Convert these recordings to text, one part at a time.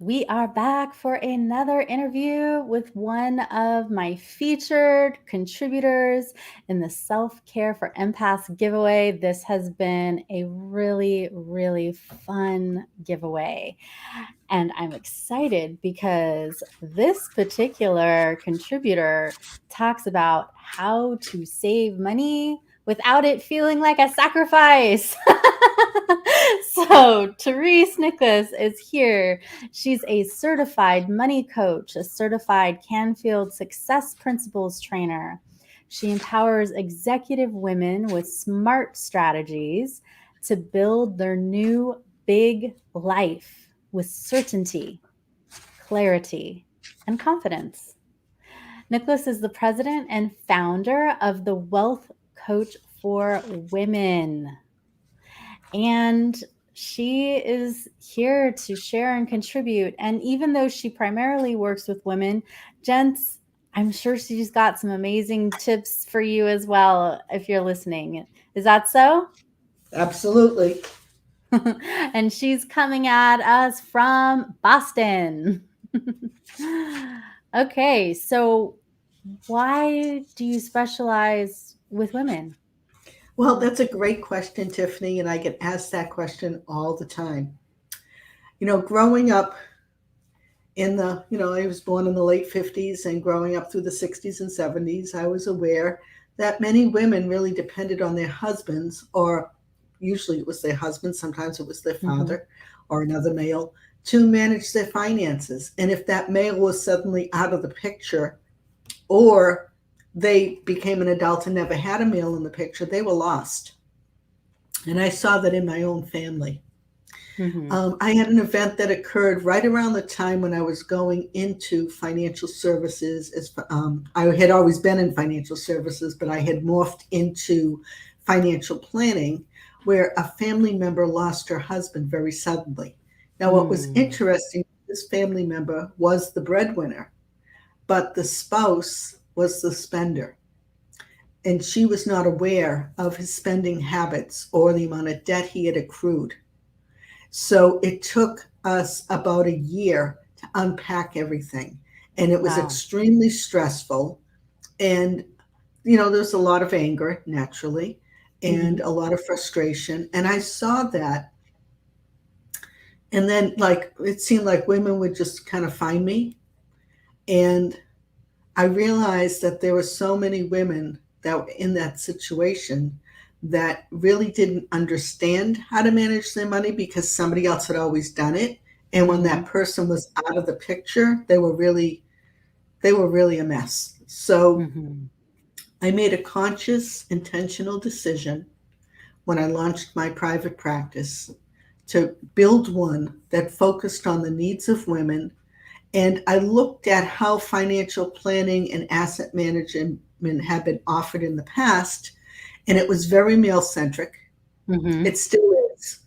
We are back for another interview with one of my featured contributors in the Self Care for Empaths giveaway. This has been a really, really fun giveaway. And I'm excited because this particular contributor talks about how to save money without it feeling like a sacrifice. So, Therese Nicklas is here. She's a certified money coach, a certified Canfield Success Principles Trainer. She empowers executive women with smart strategies to build their new big life with certainty, clarity, and confidence. Nicklas is the president and founder of the Wealth Coach for Women. And she is here to share and contribute. And even though she primarily works with women, gents, I'm sure she's got some amazing tips for you as well if you're listening. Is that so? Absolutely. And she's coming at us from Boston. Okay, so why do you specialize with women? Well, that's a great question, Tiffany, and I get asked that question all the time. Growing up I was born in the late 50s and growing up through the 60s and 70s, I was aware that many women really depended on their husbands, or usually it was their husband, sometimes it was their Mm-hmm. father or another male, to manage their finances. And if that male was suddenly out of the picture, or they became an adult and never had a male in the picture, they were lost. And I saw that in my own family. Mm-hmm. I had an event that occurred right around the time when I was going into financial services. I had always been in financial services, but I had morphed into financial planning, where a family member lost her husband very suddenly. Now, what was Mm. interesting, this family member was the breadwinner, but the spouse was the spender. And she was not aware of his spending habits or the amount of debt he had accrued. So it took us about a year to unpack everything. And it was Wow. extremely stressful. And, there's a lot of anger, naturally, and Mm-hmm. a lot of frustration. And I saw that. And then, like, it seemed like women would just kind of find me. And I realized that there were so many women that were in that situation that really didn't understand how to manage their money because somebody else had always done it. And when Mm-hmm. that person was out of the picture, they were really a mess. So Mm-hmm. I made a conscious, intentional decision when I launched my private practice to build one that focused on the needs of women. And I looked at how financial planning and asset management had been offered in the past, and it was very male centric. Mm-hmm. It still is.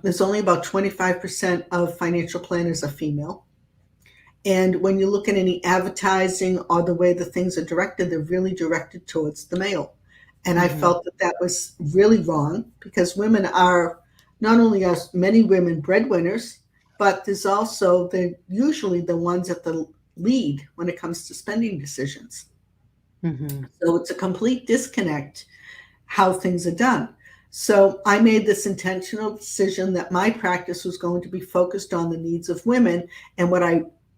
There's only about 25% of financial planners are female. And when you look at any advertising or the way the things are directed, they're really directed towards the male. And I Mm-hmm. felt that that was really wrong because women are not only are many women breadwinners, but there's also they're usually the ones at the lead when it comes to spending decisions. Mm-hmm. So it's a complete disconnect how things are done. So I made this intentional decision that my practice was going to be focused on the needs of women. And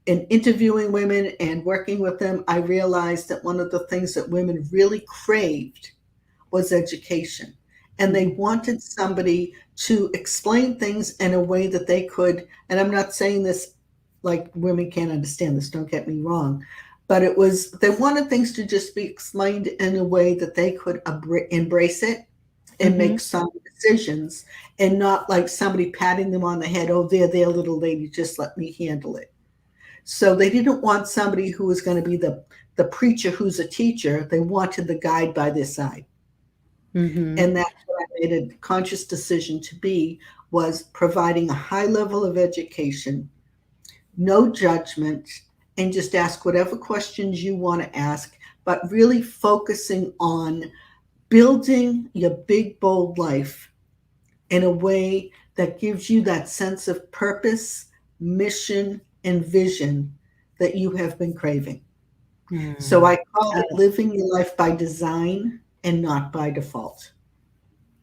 in interviewing women and working with them, I realized that one of the things that women really craved was education. And they Mm-hmm. wanted somebody to explain things in a way that they could, and I'm not saying this like women can't understand this, don't get me wrong, but they wanted things to just be explained in a way that they could embrace it and Mm-hmm. make some decisions, and not like somebody patting them on the head, oh, there, little lady, just let me handle it. So they didn't want somebody who was going to be the preacher who's a teacher. They wanted the guide by their side. Mm-hmm. And that's what I made a conscious decision to be, was providing a high level of education, no judgment, and just ask whatever questions you want to ask, but really focusing on building your big, bold life in a way that gives you that sense of purpose, mission, and vision that you have been craving. So Hmm. I call it living your life by design and not by default.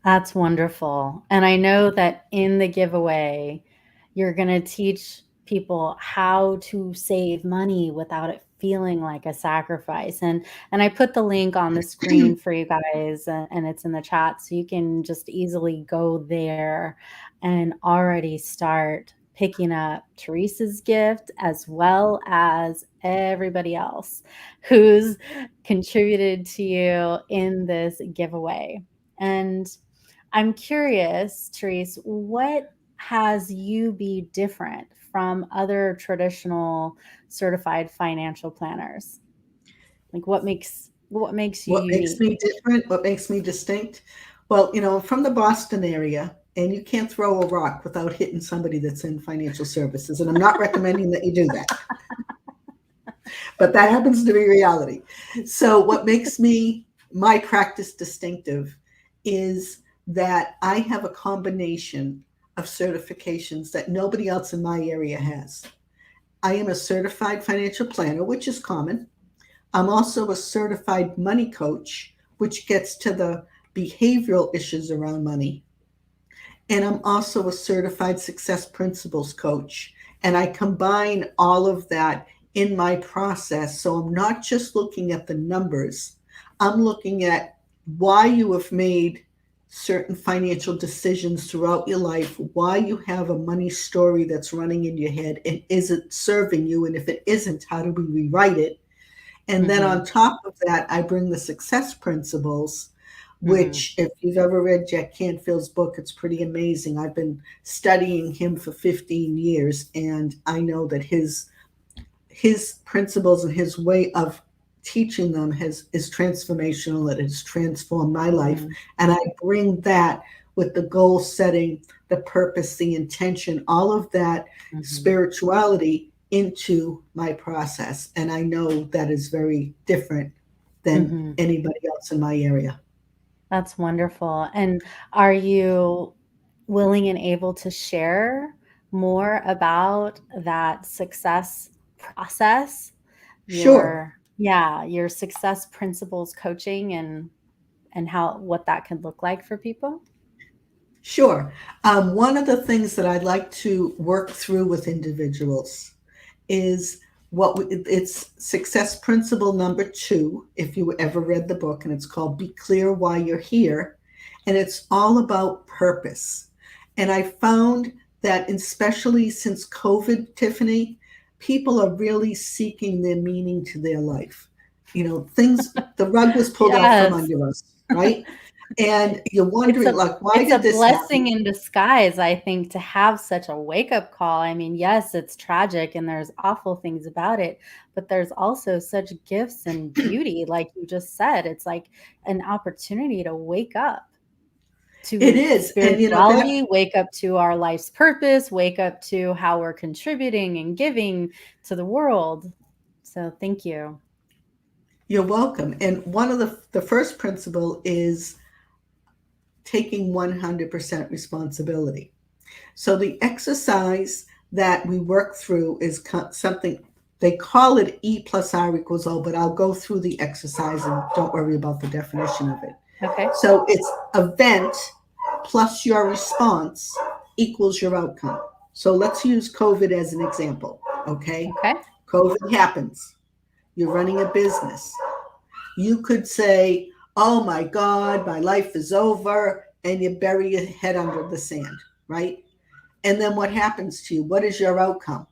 That's wonderful. And I know that in the giveaway, you're going to teach people how to save money without it feeling like a sacrifice. And I put the link on the screen for you guys and it's in the chat so you can just easily go there and already start picking up Therese's gift as well as everybody else who's contributed to you in this giveaway. And I'm curious, Therese, what has you be different from other traditional certified financial planners? Like what makes you What makes unique? me different? What makes me distinct? Well, I'm from the Boston area, and you can't throw a rock without hitting somebody that's in financial services. And I'm not recommending that you do that, but that happens to be reality. So, what makes my practice distinctive is that I have a combination of certifications that nobody else in my area has. I am a certified financial planner, which is common. I'm also a certified money coach, which gets to the behavioral issues around money. And I'm also a certified success principles coach. And I combine all of that in my process. So I'm not just looking at the numbers, I'm looking at why you have made certain financial decisions throughout your life, why you have a money story that's running in your head, and is it serving you? And if it isn't, how do we rewrite it? And then Mm-hmm. on top of that, I bring the success principles, Mm-hmm. which, if you've ever read Jack Canfield's book, it's pretty amazing. I've been studying him for 15 years, and I know that his principles and his way of teaching them is transformational. It has transformed my life, Mm-hmm. and I bring that with the goal setting, the purpose, the intention, all of that Mm-hmm. spirituality into my process. And I know that is very different than Mm-hmm. anybody else in my area. That's wonderful. And are you willing and able to share more about that success process? Sure. Your success principles coaching and how what that could look like for people? Sure. One of the things that I'd like to work through with individuals is it's success principle number 2, if you ever read the book, and it's called Be Clear Why You're Here. And it's all about purpose. And I found that, especially since COVID, Tiffany, people are really seeking their meaning to their life. The rug was pulled out from Yes. under us, right? And you're It's wondering, a like, why it's a did this blessing happen? in disguise, I think, to have such a wake-up call. I mean, yes, it's tragic and there's awful things about it, but there's also such gifts and beauty, like you just said. It's like an opportunity to wake up It to is. And that spirituality, wake up to our life's purpose, wake up to how we're contributing and giving to the world. So thank you. you're welcome. And one of the first principle is taking 100% responsibility. So the exercise that we work through is something they call it E plus R equals O, but I'll go through the exercise and don't worry about the definition of it. Okay. So it's event plus your response equals your outcome. So let's use COVID as an example. Okay. Okay. COVID happens. You're running a business. You could say, oh my God, my life is over, and you bury your head under the sand, right? And then what happens to you? What is your outcome?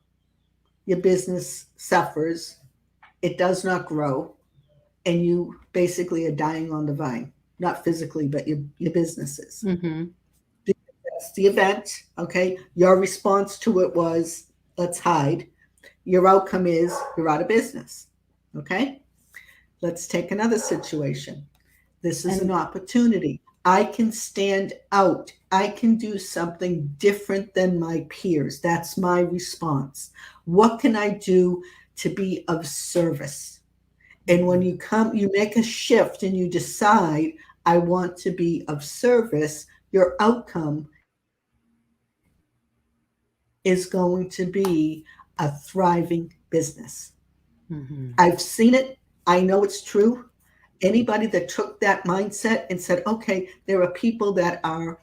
Your business suffers, it does not grow, and you basically are dying on the vine. Not physically, but your businesses. Mm-hmm. That's the event, okay? Your response to it was, let's hide. Your outcome is you're out of business, okay? Let's take another situation. This is an And opportunity. I can stand out. I can do something different than my peers. That's my response. What can I do to be of service? And when you make a shift and you decide, I want to be of service, your outcome is is going to be a thriving business. Mhm. I've seen it. I know it's true. Anybody that took that mindset and said, okay, there are people that are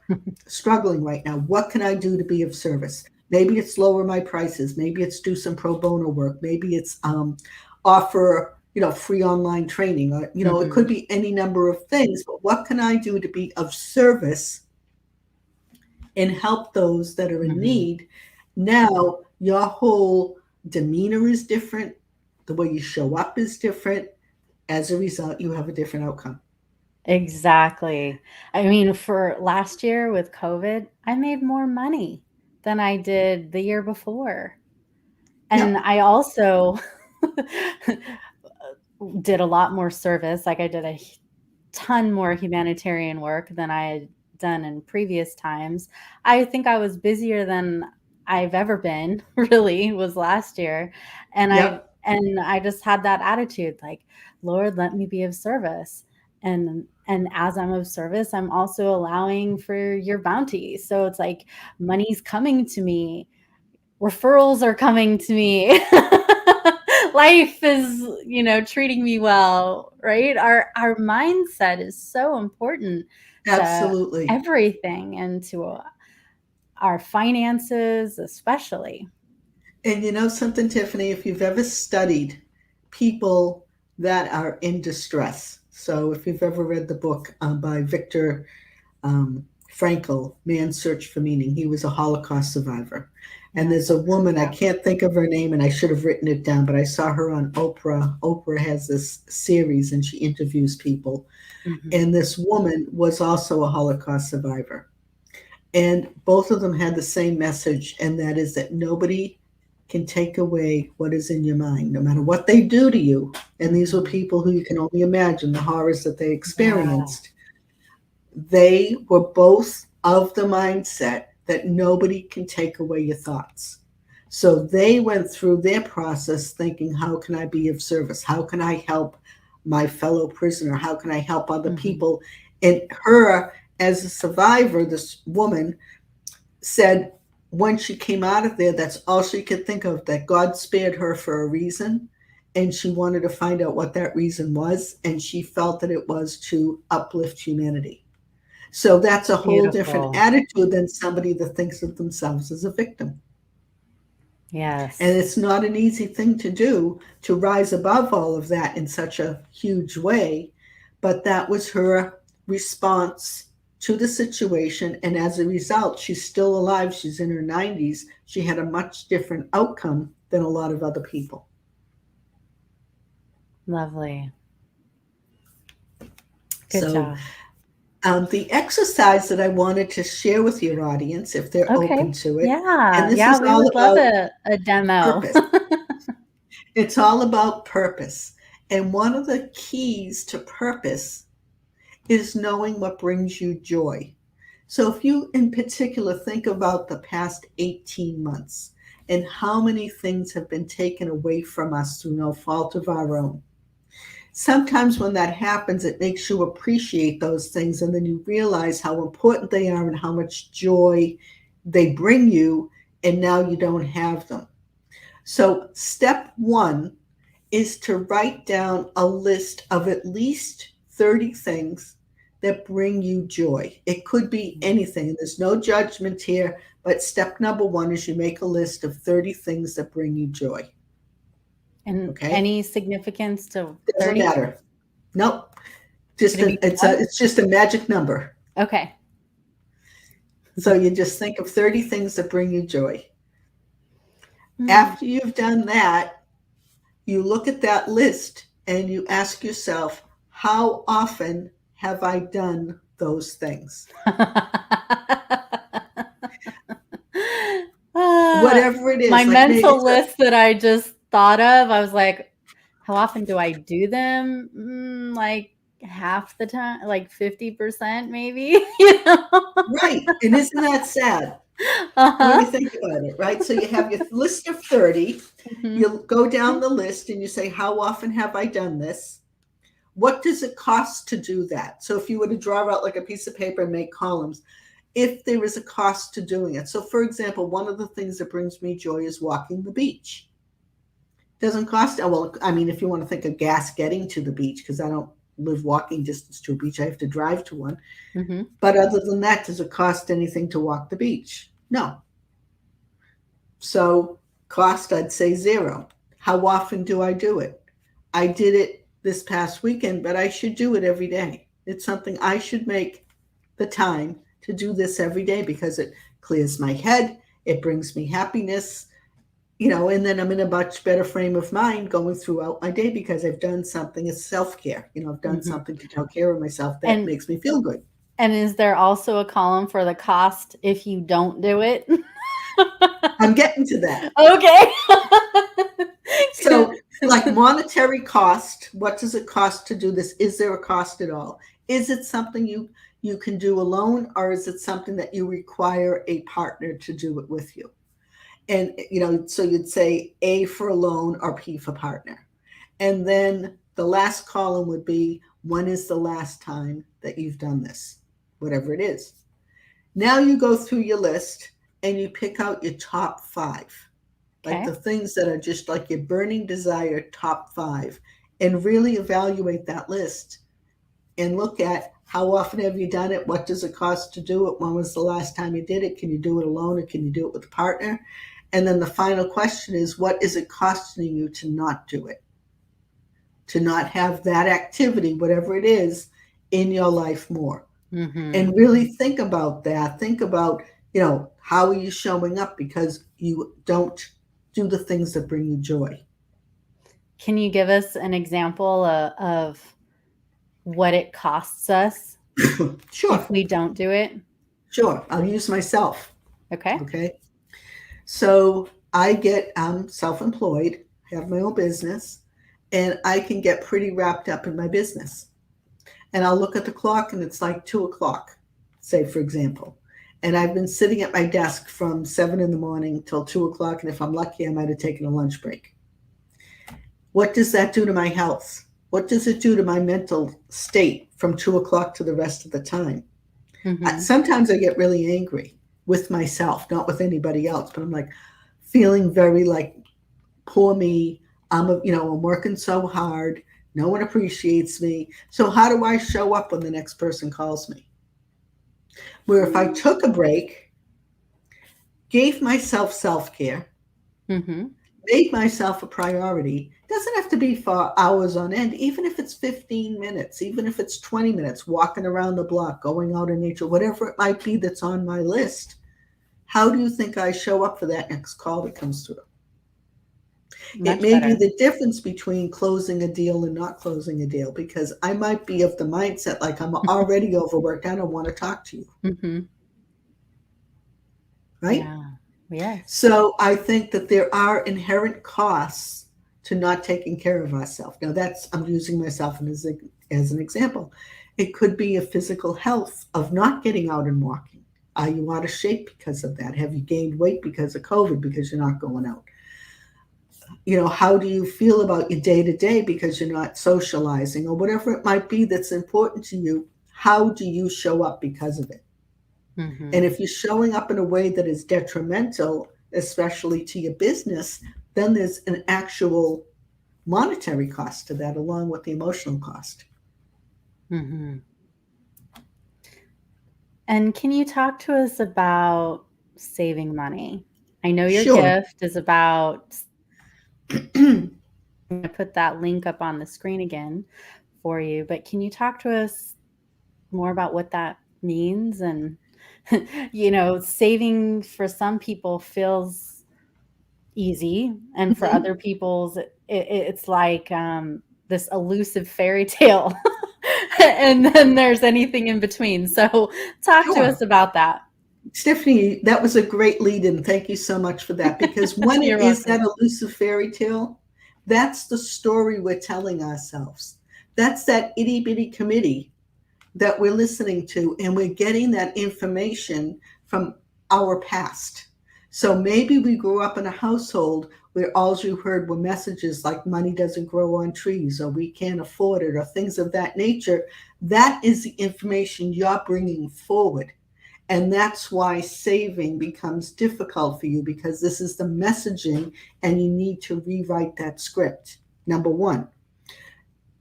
struggling right now. What can I do to be of service? Maybe it's lower my prices. Maybe it's do some pro bono work. Maybe it's offer, free online training. Or, it could Mhm. be any number of things. But what can I do to be of service and help those that are in Mhm. need? Now your whole demeanor is different. The way you show up is different. As a result, you have a different outcome. Exactly. I mean, for last year with COVID, I made more money than I did the year before. And Yep. I also did a lot more service. Like I did a ton more humanitarian work than I had done in previous times. I think I was busier than I've ever been, really, was last year. And I Yep. and I just had that attitude like, Lord, let me be of service. And as I'm of service, I'm also allowing for your bounty. So it's like money's coming to me, referrals are coming to me. Life is, treating me well, right? Our mindset is so important to Absolutely. everything and to our finances especially. And you know something, Tiffany, if you've ever studied people that are in distress, so if you've ever read the book by Viktor Frankl, Man's Search for Meaning, he was a Holocaust survivor. And there's Yes, a I've heard of woman, I that. can't think of her name, and I should have written it down, but I saw her on Oprah. Oprah has this series and she interviews people. Mhm. And this woman was also a Holocaust survivor. And both of them had the same message, and that is that nobody can take away what is in your mind, no matter what they do to you. And these were Mhm. people who you can only imagine the horrors that they Yeah. experienced. They were both of the mindset that nobody can take away your thoughts. So they went through their process thinking, how can I be of service? How can I help my fellow prisoner? How can I help other Mhm. people? And her, as a survivor, this woman said when she came out of there, that's all she could think of, that God spared her for a reason. And she wanted to find out what that reason was. And she felt that it was to uplift humanity. So that's a whole different Beautiful. attitude than somebody that thinks of themselves as a victim. And Yes. it's not an easy thing to do to rise above all of that in such a huge way. But that was her response to the situation. And as a result, she's still alive. She's in her 90s. She had a much different outcome than a lot of other people. Lovely. Good So, job. the exercise that I wanted to share with your audience, if they're open Okay. to it, and Yeah. this Yeah, is we all would love about a demo. purpose. It's all about purpose. And one of the keys to purpose is knowing what brings you joy. So, if you in particular think about the past 18 months and how many things have been taken away from us through no fault of our own, sometimes when that happens, it makes you appreciate those things and then you realize how important they are and how much joy they bring you, and now you don't have them. So, step one is to write down a list of at least 30 things that bring you joy. It could be anything. There's no judgment here, but step number one is you make a list of 30 things that bring you joy. And Okay? any significance to Doesn't 30? matter. Nope. Could it be one? It's just a magic number. Okay. So you just think of 30 things that bring you joy. Hmm. After you've done that, you look at that list and you ask yourself, how often have I done those things? Ah, Whatever it my is, like maybe mental it's a list that I just thought of, I was like, how often do I do them? Like half the time, like 50% maybe, you know? right. And isn't that sad when Uh-huh. you think about it, right? So you have your list of 30, Mhm. you go down the list and you say, how often have I done this? What does it cost to do that? So if you were to draw out like a piece of paper and make columns, if there is a cost to doing it. So, for example, one of the things that brings me joy is walking the beach. Doesn't cost, well, I mean, if you want to think of gas getting to the beach, because I don't live walking distance to a beach, I have to drive to one. Mm-hmm. But other than that, does it cost anything to walk the beach? No. So, cost, I'd say zero. How often do I do it? I did it this past weekend, but I should do it every day. It's something I should make the time to do this every day because it clears my head, it brings me happiness, and then I'm in a much better frame of mind going throughout my day because I've done something. It's self-care. I've done Mm-hmm. something to take care of myself that And makes me feel good. and is there also a column for the cost if you don't do it? I'm getting to that. Okay. So, like monetary cost, what does it cost to do this? Is there a cost at all? Is it something you can do alone, or is it something that you require a partner to do it with you? And so you'd say A for alone or P for partner. And then the last column would be, when is the last time that you've done this? Whatever it is. Now you go through your list and you pick out your top 5. Like Okay. the things that are just like your burning desire top 5, and really evaluate that list and look at how often have you done it? What does it cost to do it? When was the last time you did it? Can you do it alone or can you do it with a partner? And then the final question is, what is it costing you to not do it? To not have that activity, whatever it is, in your life more. Mm-hmm. And really think about that. Think about, how are you showing up because you don't do the things that bring you joy. Can you give us an example of what it costs us Sure. if we don't do it? Sure. I'll use myself. Okay. Okay. So I get self-employed, have my own business, and I can get pretty wrapped up in my business. And I'll look at the clock and it's like 2:00, say, for example. And I've been sitting at my desk from 7 in the morning till 2:00. And if I'm lucky, I might have taken a lunch break. What does that do to my health? What does it do to my mental state from 2:00 to the rest of the time? Mm-hmm. Sometimes I get really angry with myself, not with anybody else, but I'm like feeling very like, poor me. I'm working so hard. No one appreciates me. So how do I show up when the next person calls me? Where if I took a break, gave myself self-care, Mm-hmm. made myself a priority, doesn't have to be for hours on end, even if it's 15 minutes, even if it's 20 minutes, walking around the block, going out in nature, whatever it might be that's on my list. How do you think I show up for that next call that comes through? It Much may be better. the difference between closing a deal and not closing a deal, because I might be of the mindset like, I'm already overworked. I don't want to talk to you. Mm-hmm. Right? Yeah. Yes. So I think that there are inherent costs to not taking care of ourselves. Now I'm using myself as an example. It could be a physical health of not getting out and walking. Are you out of shape because of that? Have you gained weight because of COVID because you're not going out? How do you feel about your day to day because you're not socializing, or whatever it might be that's important to you? How do you show up because of it? Mm-hmm. And if you're showing up in a way that is detrimental, especially to your business, then there's an actual monetary cost to that, along with the emotional cost. Mm-hmm. And can you talk to us about saving money? I know your Sure. gift is about, I'm going to put that link up on the screen again for you, but can you talk to us more about what that means? And, saving for some people feels easy, and for Mhm. other people's, it's like this elusive fairy tale. And then there's anything in between. So talk to Sure. us about that. Stephanie, that was a great lead in. Thank you so much for that. Because when it You're is welcome. that elusive fairy tale, that's the story we're telling ourselves. That's that itty bitty committee that we're listening to, and we're getting that information from our past. So maybe we grew up in a household where all you heard were messages like money doesn't grow on trees, or we can't afford it, or things of that nature. That is the information you're bringing forward. And that's why saving becomes difficult for you, because this is the messaging and you need to rewrite that script. Number one,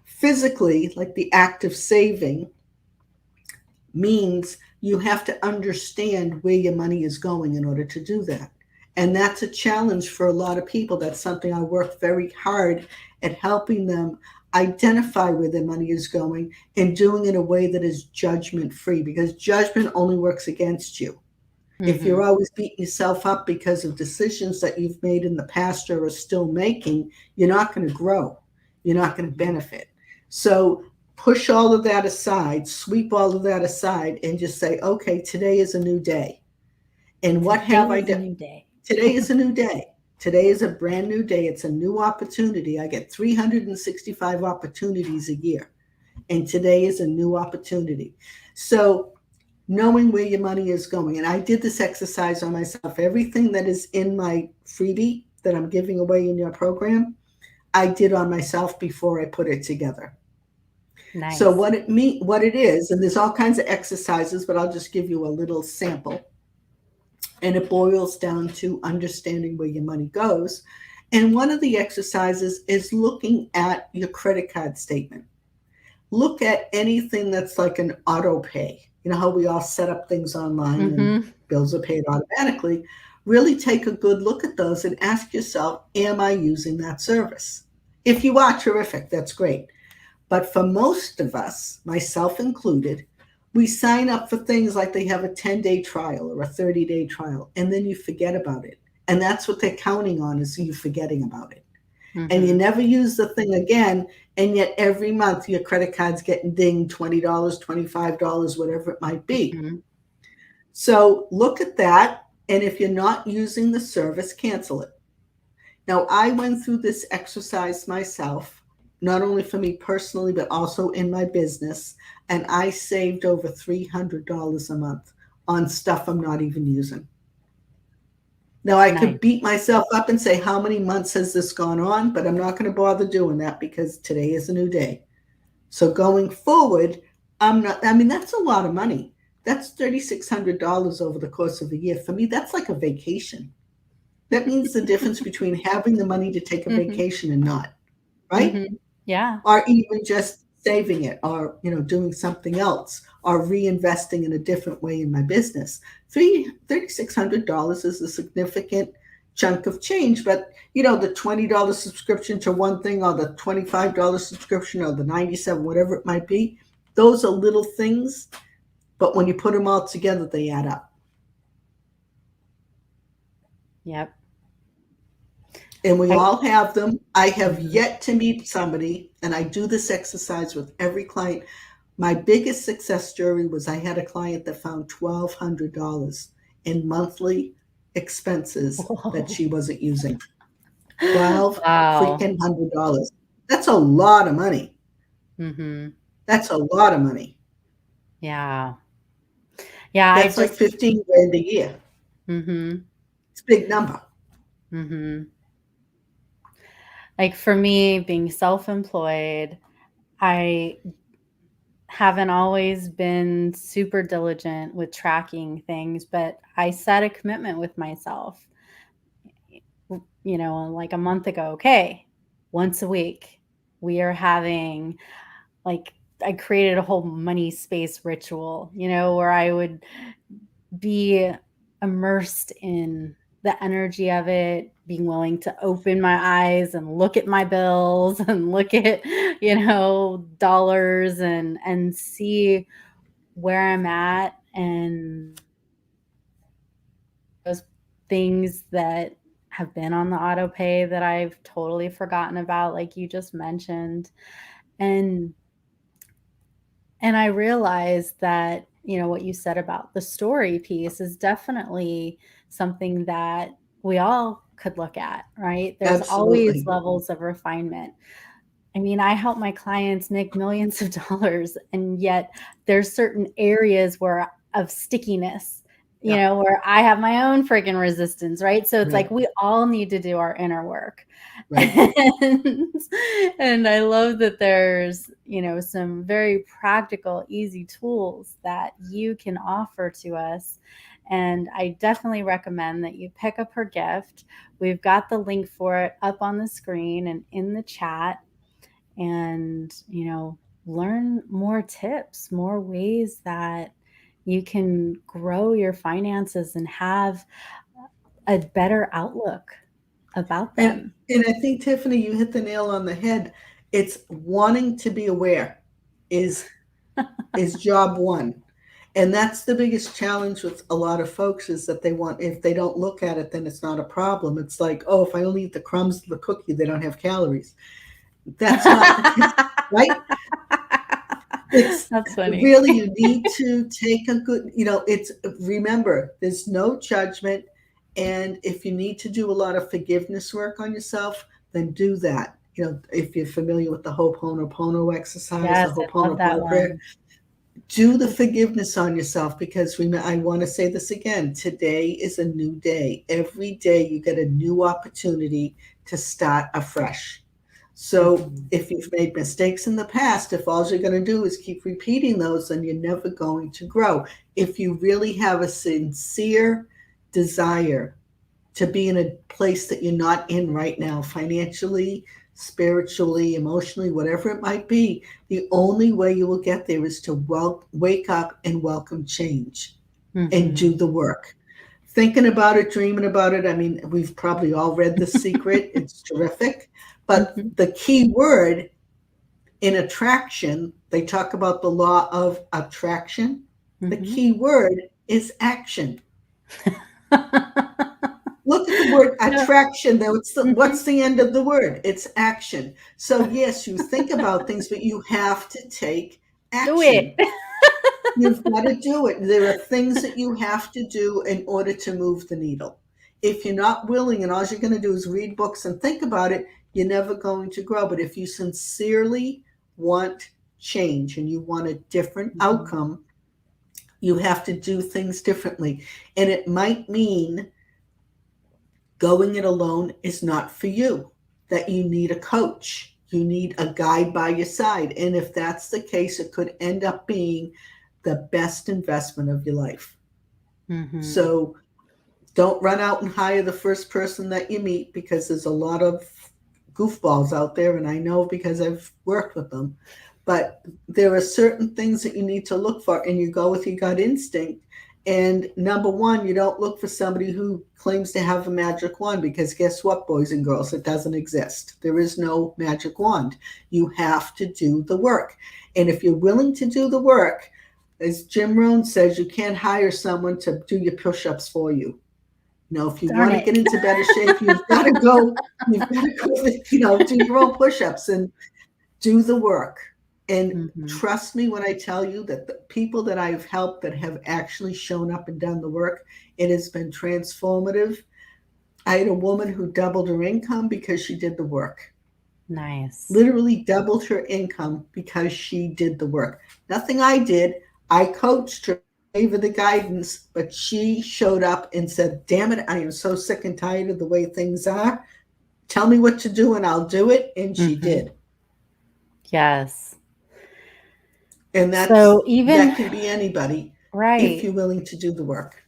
physically, like the act of saving means you have to understand where your money is going in order to do that. And that's a challenge for a lot of people. That's something I work very hard at helping them identify where their money is going and doing it in a way that is judgment free, because judgment only works against you. If you're always beating yourself up because of decisions that you've made in the past or are still making, you're not going to grow. You're not going to benefit. So push all of that aside, sweep all of that aside, and just say, okay, today is a new day. And what have I done? Today is a new day. Today is a brand new day. It's a new opportunity. I get 365 opportunities a year. And today is a new opportunity. So knowing where your money is going. And I did this exercise on myself. Everything that is in my freebie that I'm giving away in your program, I did on myself before I put it together. Nice. So what it is, and there's all kinds of exercises, but I'll just give you a little sample. And it boils down to understanding where your money goes. And one of the exercises is looking at your credit card statement. Look at anything that's like an auto pay. You know how we all set up things online and bills are paid automatically. Really take a good look at those and ask yourself, am I using that service? If you are, terrific, that's great. But for most of us, myself included, we sign up for things like they have a 10-day trial or a 30-day trial, and then you forget about it. And that's what they're counting on, is you forgetting about it. And you never use the thing again, and yet every month your credit card's getting dinged $20, $25, whatever it might be. So look at that, and if you're not using the service, cancel it. Now, I went through this exercise myself, not only for me personally, but also in my business, and I saved over $300 a month on stuff I'm not even using. Now, I could beat myself up and say, how many months has this gone on? But I'm not going to bother doing that, because today is a new day. So going forward, that's a lot of money. That's $3,600 over the course of a year. For me, that's like a vacation. That means the difference between having the money to take a vacation and not, right? Yeah. Or even just saving it, or doing something else, or reinvesting in a different way in my business. $3,600 is a significant chunk of change, but the $20 subscription to one thing, or the $25 subscription, or the $97, whatever it might be, those are little things, but when you put them all together, they add up. Yep. And we all have them. I have yet to meet somebody, and I do this exercise with every client. My biggest success story was I had a client that found $1,200 in monthly expenses that she wasn't using. Freaking $100. That's a lot of money. That's a lot of money. Yeah. That's like 15 grand a year. It's a big number. Like for me, being self-employed, I haven't always been super diligent with tracking things, but I set a commitment with myself, like a month ago. Okay, once a week, we are having, like, I created a whole money space ritual, where I would be immersed in the energy of it, being willing to open my eyes and look at my bills and look at, dollars and see where I'm at, and those things that have been on the auto pay that I've totally forgotten about, like you just mentioned. And I realized that, what you said about the story piece is definitely something that we all could look at, right? There's always levels of refinement. I mean, I help my clients make millions of dollars, and yet there's certain areas of stickiness Yeah. where I have my own freaking resistance, right? So it's like Right. we all need to do our inner work. Right. And, and I love that there's, some very practical, easy tools that you can offer to us. And I definitely recommend that you pick up her gift. We've got the link for it up on the screen and in the chat. And, learn more tips, more ways that you can grow your finances and have a better outlook about And them. and I think, Tiffany, you hit the nail on the head. It's wanting to be aware is is job one. And that's the biggest challenge with a lot of folks is that they want, if they don't look at it, then it's not a problem. It's like, oh, if I only eat the crumbs of the cookie, they don't have calories. That's not the case, right? It's That's funny. really, you need to take a good, it's, remember, there's no judgment. And if you need to do a lot of forgiveness work on yourself, then do that. If you're familiar with the Ho'oponopono exercise, the Yes, I love that Ho'oponopono prayer, one. do the forgiveness on yourself, because I want to say this again. Today is a new day. Every day you get a new opportunity to start afresh. So Mhm. if you've made mistakes in the past, if all you're going to do is keep repeating those, then you're never going to grow. If you really have a sincere desire to be in a place that you're not in right now, financially, spiritually, emotionally, whatever it might be, the only way you will get there is to wake up and welcome change and do Mhm. the work. Thinking about it, dreaming about it. I mean, we've probably all read The Secret. It's terrific. But Mhm. the key word in attraction, they talk about the law of attraction. The Mhm. key word is action. Look at the word Yeah. attraction, though. What's Mhm. the end of the word? It's action. So, yes, you think about things, but you have to take Do it. action. You've got to do it. There are things that you have to do in order to move the needle. If you're not willing and all you're going to do is read books and think about it, you're never going to grow. But if you sincerely want change and you want a different Mhm. outcome, you have to do things differently. And it might mean going it alone is not for you, that you need a coach, you need a guide by your side. And if that's the case, it could end up being the best investment of your life. Mhm. So don't run out and hire the first person that you meet, because there's a lot of goofballs out there, and I know because I've worked with them. But there are certain things that you need to look for, and you go with your gut instinct. And number one, you don't look for somebody who claims to have a magic wand, because guess what, boys and girls? It doesn't exist. There is no magic wand. You have to do the work. And if you're willing to do the work, as Jim Rohn says, you can't hire someone to do your push ups for you. If you Darn want to it. get into better shape, you've got to go, do your own push ups and do the work. And Mhm. trust me when I tell you that the people that I've helped that have actually shown up and done the work, it has been transformative. I had a woman who doubled her income because she did the work. Nice. Literally doubled her income because she did the work. Nothing I did. I coached her, gave her the guidance, but she showed up and said, damn it, I am so sick and tired of the way things are. Tell me what to do and I'll do it. And she Mhm. did. Yes. And So that even can be anybody if right, you're willing to do the work.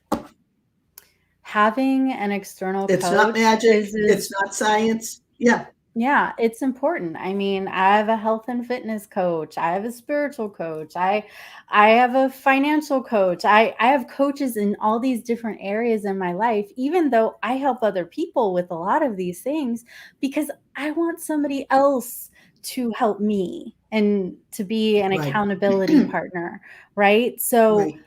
having an external It's not coach magic, it's not science. Yeah, yeah, it's important. I mean, I have a health and fitness coach. I have a spiritual coach. I have a financial coach. I have coaches in all these different areas in my life, even though I help other people with a lot of these things because I want somebody else to help me and to be an right. accountability partner, right? So Right.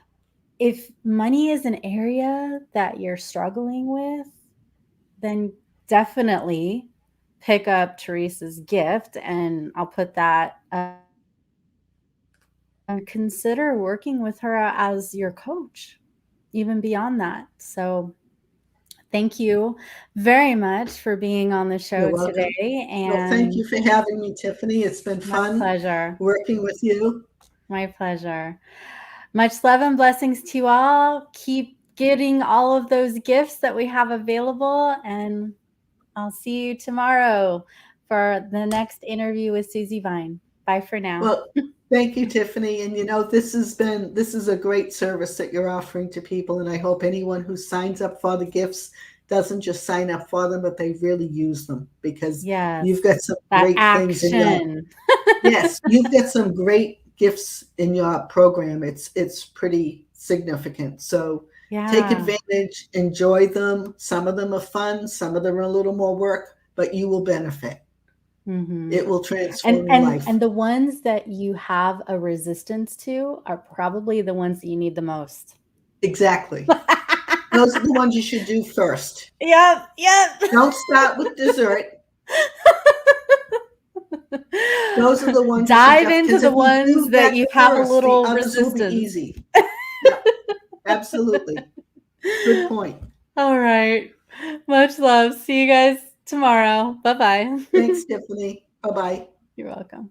if money is an area that you're struggling with, then definitely pick up Therese's gift, and I'll put that and consider working with her as your coach, even beyond that. So, thank you very much for being on the You're show welcome. today, Well, thank you and for having me, Tiffany. It's been my fun pleasure. working with you. My pleasure. Much love and blessings to you all. Keep getting all of those gifts that we have available. And I'll see you tomorrow for the next interview with Susie Vine. Bye for now. Well, thank you, Tiffany. And this is a great service that you're offering to people. And I hope anyone who signs up for the gifts doesn't just sign up for them, but they really use them, because Yes, you've got some that great things in your action. yes, you've got some great gifts in your program. It's pretty significant. So take Yeah. advantage, enjoy them. Some of them are fun, some of them are a little more work, but you will benefit. Mm-hmm. It will transform your And life. and the ones that you have a resistance to are probably the ones that you need the most. Exactly. Those are the ones you should do first. Yep. Don't start with dessert. Those are the ones you should Dive just, into because the if you ones do that that you have a first, the little others will be resistance. easy. Yep, absolutely. Good point. All right. Much love. See you guys tomorrow. Bye-bye. Thanks, Tiffany. Bye-bye. You're welcome.